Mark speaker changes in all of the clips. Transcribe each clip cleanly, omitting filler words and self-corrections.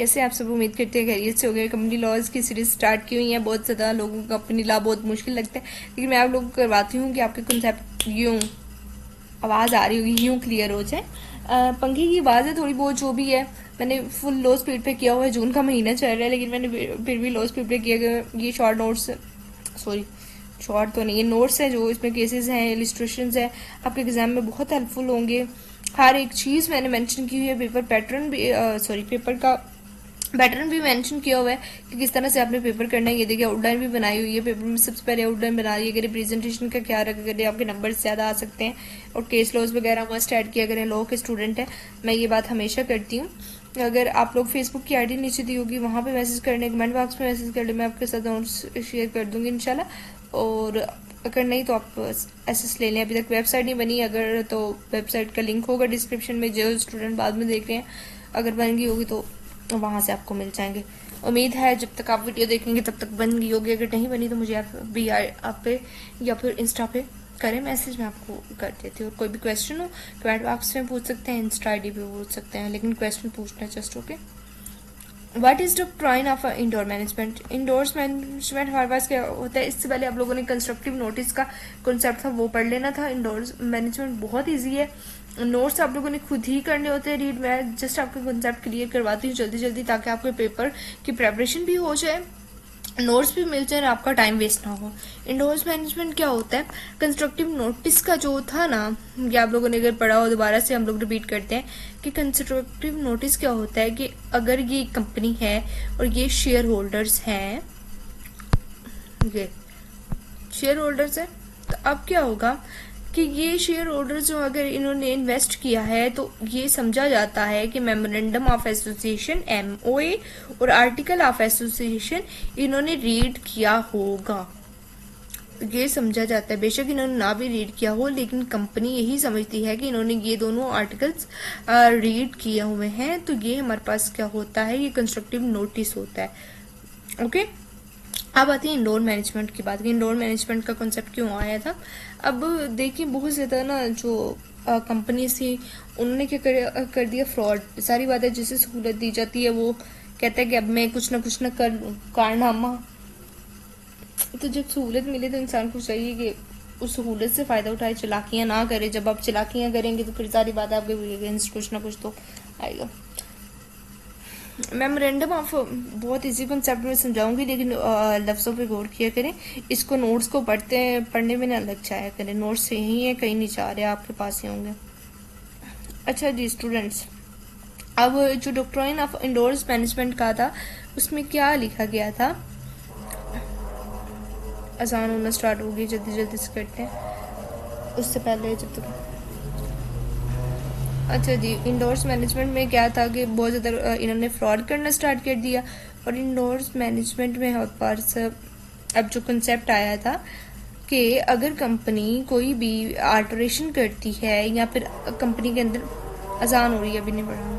Speaker 1: कैसे आप सब? उम्मीद करते हैं खैरियत से हो गए। कंपनी लॉज की सीरीज स्टार्ट की हुई है। बहुत ज़्यादा लोगों को कंपनी लॉ बहुत मुश्किल लगता है, लेकिन मैं आप लोगों को करवाती हूँ कि आपके कंसेप्ट यूँ आवाज़ आ रही होगी यूँ क्लियर हो जाए। पंखे की आवाज़ है थोड़ी बहुत जो भी है। मैंने फुल लो स्पीड पे किया हुआ है, जून का महीना चल रहा है, लेकिन मैंने फिर भी लो स्पीड पे किया गया। ये शॉर्ट नोट्स, सॉरी शॉर्ट तो नहीं, ये नोट्स हैं जो इसमें केसेस हैं, इलिस्ट्रेशंस हैं, आपके एग्जाम में बहुत हेल्पफुल होंगे। हर एक चीज़ मैंने मेंशन की हुई है। पेपर पैटर्न भी, सॉरी पेपर का पैटर्न भी मेंशन किया हुआ है कि किस तरह से आपने पेपर करना है। ये देखिए आउटलाइन भी बनाई हुई है। पेपर में सबसे पहले आउटलाइन बना रही है, अगर प्रेजेंटेशन का ख्याल रखा करें, आपके नंबर ज़्यादा आ सकते हैं। और केस लॉज वगैरह मस्ट ऐड किया करें, लॉ के स्टूडेंट हैं, मैं ये बात हमेशा करती हूँ। अगर आप लोग फेसबुक की आईडी नीचे दी होगी, वहाँ पे मैसेज करने, कमेंट बॉक्स में मैसेज कर ले, मैं आपके साथ नोट्स शेयर कर दूंगी इंशाल्लाह। और अगर नहीं तो आप एसएस ले लें। अभी तक वेबसाइट नहीं बनी, अगर तो वेबसाइट का लिंक होगा डिस्क्रिप्शन में, जो स्टूडेंट बाद में देख रहे हैं, अगर बन गई होगी तो वहाँ से आपको मिल जाएंगे। उम्मीद है जब तक आप वीडियो देखेंगे तब तक बन गई होगी। अगर नहीं बनी तो मुझे आप भी आप पे या फिर इंस्टा पे करें मैसेज, मैं आपको कर देती हूँ। और कोई भी क्वेश्चन हो कमेंट बॉक्स में पूछ सकते हैं, इंस्टा आईडी पे पूछ सकते हैं, लेकिन क्वेश्चन पूछना just okay. What is doctrine of indoor management? Indoors management हमारे पास क्या होता है? इससे पहले आप लोगों ने कंस्ट्रक्टिव नोटिस का कॉन्सेप्ट था वो पढ़ लेना था। इंडोर्स मैनेजमेंट बहुत ईजी है, नोट्स आप लोगों ने खुद ही करने होते हैं रीड। मैं जस्ट आपके कॉन्सेप्ट क्लियर करवाती हूँ जल्दी जल्दी, ताकि आपके पेपर की प्रेपरेशन भी हो जाए, नोट्स भी मिल जाए, आपका टाइम वेस्ट ना हो। इंडोर्स मैनेजमेंट क्या होता है? कंस्ट्रक्टिव नोटिस का जो था ना, ये आप लोगों ने अगर पढ़ा हो, दोबारा से हम लोग रिपीट करते हैं कि कंस्ट्रक्टिव नोटिस क्या होता है कि अगर ये कंपनी है और ये शेयर होल्डर्स हैं, ये शेयर होल्डर्स है, तो अब क्या होगा कि ये शेयर होल्डर्स जो अगर इन्होंने इन्वेस्ट किया है, तो ये समझा जाता है कि मेमोरेंडम ऑफ एसोसिएशन MOA और आर्टिकल ऑफ एसोसिएशन इन्होंने रीड किया होगा। ये समझा जाता है, बेशक इन्होंने ना भी रीड किया हो, लेकिन कंपनी यही समझती है कि इन्होंने ये दोनों आर्टिकल्स रीड किए हुए हैं, तो ये हमारे पास क्या होता है, ये कंस्ट्रक्टिव नोटिस होता है। ओके, अब आती है इंडोर मैनेजमेंट की बात। इंडोर मैनेजमेंट का कॉन्सेप्ट क्यों आया था? अब देखिए बहुत ज़्यादा ना जो कंपनी थी, उन्होंने क्या कर दिया, फ्रॉड। सारी बातें जिसे सहूलत दी जाती है वो कहता है कि अब मैं कुछ ना कर लूँ, कारनामा। तो जब सहूलत मिले तो इंसान को चाहिए कि उस सहूलत से फ़ायदा उठाए, चालाकियाँ ना करे। जब आप चालाकियाँ करेंगे तो फिर सारी बात आपके अगेंस्ट कुछ ना कुछ तो आएगा। मेमोरेंडम ऑफ बहुत इजी कॉन्सेप्ट में समझाऊंगी, लेकिन लफ्ज़ों पे गौर किया करें। इसको नोट्स को पढ़ने में ना लग जाया करें। नोट्स यही है, कहीं नहीं जा रहे, आपके पास ही होंगे। अच्छा जी स्टूडेंट्स, अब जो डॉक्ट्राइन ऑफ इंडोर्स मैनेजमेंट का था, उसमें क्या लिखा गया था? आसान होना स्टार्ट होगी, जल्दी जल्दी से करते हैं, उससे पहले जब तक। अच्छा जी, इंडोर्स मैनेजमेंट में क्या था कि बहुत ज़्यादा इन्होंने फ्रॉड करना स्टार्ट कर दिया। और इंडोर्स मैनेजमेंट में हमारे पास अब जो कंसेप्ट आया था कि अगर कंपनी कोई भी आल्टरेशन करती है, या फिर कंपनी के अंदर आसान हो रही है, अभी नहीं पढ़ा,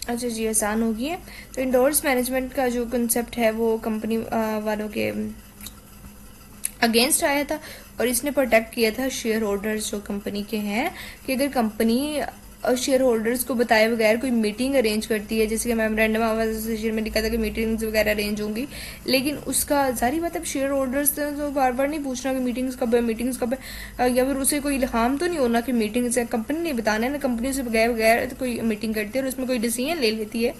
Speaker 1: अच्छा जी, आसान हो गई है। तो इंडोर्स मैनेजमेंट का जो कंसेप्ट है वो कंपनी वालों के अगेंस्ट आया था, और इसने प्रोटेक्ट किया था शेयर होल्डर्स जो कंपनी के हैं, कि अगर कंपनी शेयर होल्डर्स को बताए बगैर कोई मीटिंग अरेंज करती है, जैसे कि मेमोरेंडम ऑफ एसोसिएशन में लिखा था कि मीटिंग्स वगैरह अरेंज होंगी, लेकिन उसका जारी बात है शेयर होल्डर्स तो बार बार नहीं पूछना कि मीटिंग्स कब है, या फिर उसे कोई इल्हाम तो नहीं होना कि मीटिंग्स है, कंपनी नहीं बताना है ना, कंपनी से बगैर बगैर कोई मीटिंग करती है और उसमें कोई डिसीजन ले लेती है,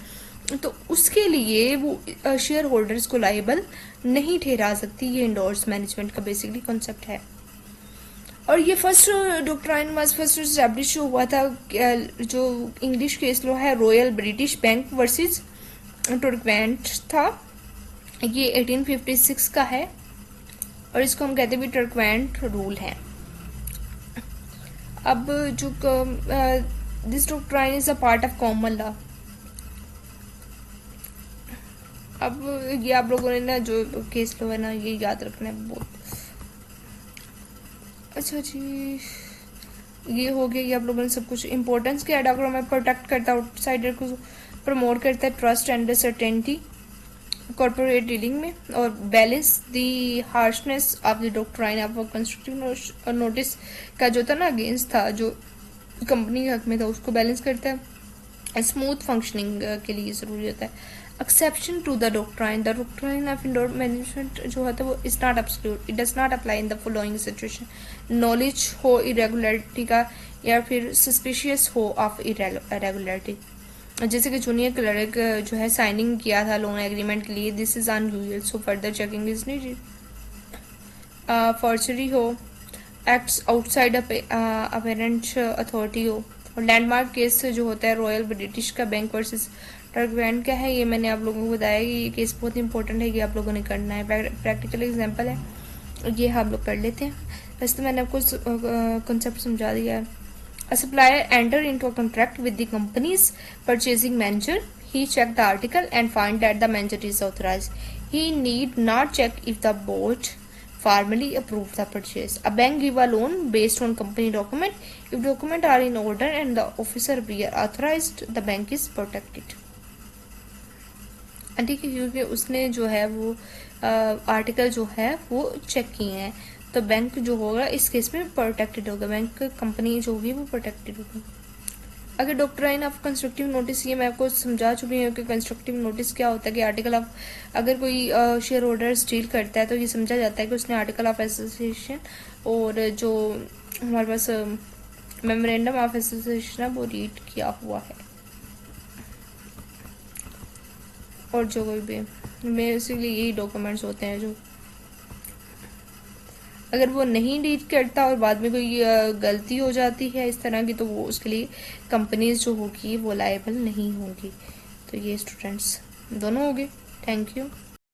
Speaker 1: तो उसके लिए वो शेयर होल्डर्स को लाइबल नहीं ठहरा सकती। ये इंडोर्स मैनेजमेंट का बेसिकली कॉन्सेप्ट है। और ये first doctrine was first establish हुआ था, जो इंग्लिश केस लॉ है रॉयल ब्रिटिश बैंक वर्सेस टर्कवेंट था, ये 1856 का है, और इसको हम कहते भी टर्कवेंट रूल है। अब जो this doctrine is a part of common law. अब ये आप लोगों ने ना जो केस लो है ना, ये याद रखना है बहुत। अच्छा जी, ये हो गया, ये आप लोगों ने सब कुछ। इंपॉर्टेंस क्या है डॉक्टर में, प्रोटेक्ट करता है आउटसाइडर को, प्रमोट करता है trust and certainty corporate dealing में, और balance the harshness of the doctrine of constructive notice का जो था ना अगेंस्ट था, जो कंपनी के हक में था, उसको बैलेंस करता है। स्मूथ फंक्शनिंग के लिए ज़रूरी होता है। Exception to the doctrine of indoor management जो होता है वो is not absolute, it does not apply in the following situation. Knowledge हो इरेगुलरिटी का, या फिर सस्पिशियस हो ऑफ इरेगुलरिटी, जैसे कि जूनियर क्लर्क जो है साइनिंग किया था लोन एग्रीमेंट के लिए, this is unusual so further checking is needed. Forgery हो, एक्ट्स आउटसाइड अपेरेंट अथॉरिटी हो, और लैंडमार्क केस जो होता है रॉयल ब्रिटिश का बैंक वर्सेस टर्कवेंट का है, ये मैंने आप लोगों को बताया कि ये केस बहुत इंपॉर्टेंट है, कि आप लोगों ने करना है, प्रैक्टिकल एग्जांपल है, ये हम लोग कर लेते हैं। वैसे तो मैंने आपको कॉन्सेप्ट समझा दिया है। A supplier enter into a contract with the company's purchasing manager. He check the article and find that the manager is authorized. He need not check if the board formally approved the purchase. A bank give a loan based on company document. If document are in order and the officer be authorized, the bank is protected. ठीक है, क्योंकि उसने जो है वो article जो है वो चेक किए हैं, तो बैंक जो होगा इस केस में प्रोटेक्टेड होगा, बैंक कंपनी जो होगी वो प्रोटेक्टेड होगी। अगर डॉक्ट्राइन ऑफ कंस्ट्रक्टिव नोटिस, ये मैं आपको समझा चुकी हूँ कि कंस्ट्रक्टिव नोटिस क्या होता है, कि आर्टिकल ऑफ, अगर कोई शेयर होल्डर डील करता है तो ये समझा जाता है कि उसने आर्टिकल ऑफ एसोसिएशन और जो हमारे पास मेमोरेंडम ऑफ एसोसिएशन है वो रीड किया हुआ है, और जो कोई भी बेसिकली यही डॉक्यूमेंट्स होते हैं जो, अगर वो नहीं रीड करता और बाद में कोई गलती हो जाती है इस तरह की, तो वो उसके लिए कंपनीज जो होगी वो लायबल नहीं होगी। तो ये स्टूडेंट्स दोनों हो गए। Thank you.